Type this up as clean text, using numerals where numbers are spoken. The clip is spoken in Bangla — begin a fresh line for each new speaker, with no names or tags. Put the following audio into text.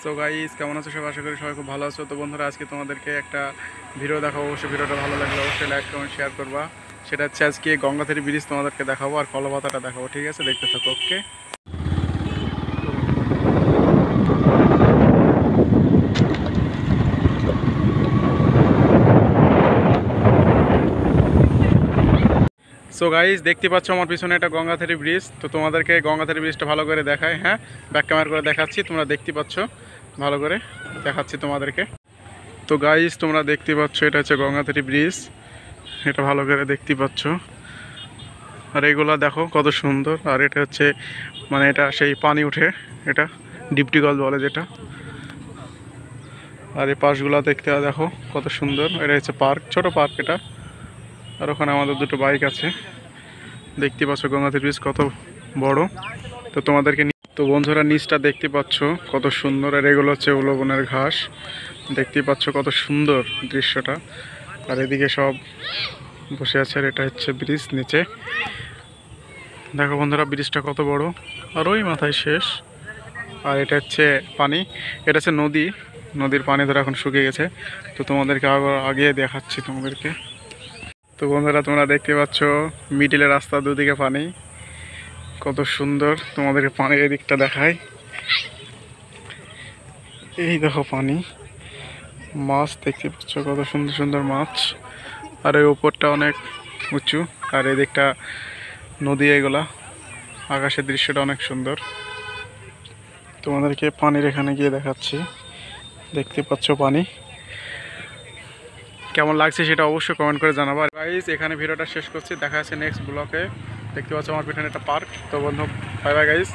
সো গাইস, কেমন আছো সবাই? আশা করি সবাই খুব ভালো আছো। তো বন্ধুরা, আজকে তোমাদেরকে একটা ভিডিও দেখাবো। অবশ্যই ভিডিওটা ভালো লাগলে অবশ্যই লাইক কমেন্ট শেয়ার করবা। সেটা হচ্ছে আজকে গঙ্গাধারী ব্রিজ তোমাদেরকে দেখাবো আর কলাপাতাটা দেখাবো। ঠিক আছে, দেখতে থাকো। ওকে। সো গাইস, দেখতে পাচ্ছ আমার পিছনে একটা গঙ্গাধারী ব্রিজ। তো তোমাদেরকে গঙ্গাধারী ব্রিজটা ভালো করে দেখায়। হ্যাঁ, ব্যাক ক্যামেরা করে দেখাচ্ছি, তোমরা দেখতে পাচ্ছ। ভালো করে দেখাচ্ছি তোমাদেরকে। তো গাইস, তোমরা দেখতে পাচ্ছ এটা হচ্ছে গঙ্গাধারী ব্রিজ। এটা ভালো করে দেখতে পাচ্ছ। আর এগুলা দেখো কত সুন্দর। আর এটা হচ্ছে মানে এটা সেই পানি উঠে, এটা ডিপটি কল বলে যেটা। আর এই পাশগুলা দেখতে দেখো কত সুন্দর। এটা হচ্ছে পার্ক, ছোট পার্ক এটা। আর ওখানে আমাদের দুটো বাইক আছে। দেখতে পাচ্ছ গঙ্গাধারী ব্রিজ কত বড়। তো তোমাদেরকে তো বন্ধুরা, নিচটা দেখতে পাচ্ছ কত সুন্দর। আর এগুলো হচ্ছে উলবনের ঘাস। দেখতে পাচ্ছ কত সুন্দর দৃশ্যটা। আর এদিকে সব বসে আছে। আর এটা হচ্ছে ব্রিজ নিচে। দেখো বন্ধুরা, ব্রিজটা কত বড়। আর ওই মাথায় শেষ। আর এটা হচ্ছে পানি, এটা হচ্ছে নদী। নদীর পানি ধরে এখন শুকিয়ে গেছে। তো তোমাদেরকে আগে দেখাচ্ছি তোমাদেরকে। তো বন্ধুরা, তোমরা দেখতে পাচ্ছ মিডিলে রাস্তা, দুদিকে পানি, কত সুন্দর। তোমাদেরকে পানির এদিকটা দেখায়। এই দেখো পানি, মাছ দেখতে পাচ্ছ কত সুন্দর সুন্দর মাছ। আর এই উপরটা অনেক উঁচু। আর এদিকটা নদী, এগুলা আকাশের দৃশ্যটা অনেক সুন্দর। তোমাদেরকে পানির এখানে গিয়ে দেখাচ্ছি। দেখতে পাচ্ছ পানি, কেমন লাগছে সেটা অবশ্যই কমেন্ট করে জানাবো। আর গাইস, এখানে ভিডিওটা শেষ করছি। দেখা যাচ্ছে নেক্সট ব্লকে। দেখতে পাচ্ছ আমার পিছনে একটা পার্ক। তো বন্ধু, বাই বাই গাইস।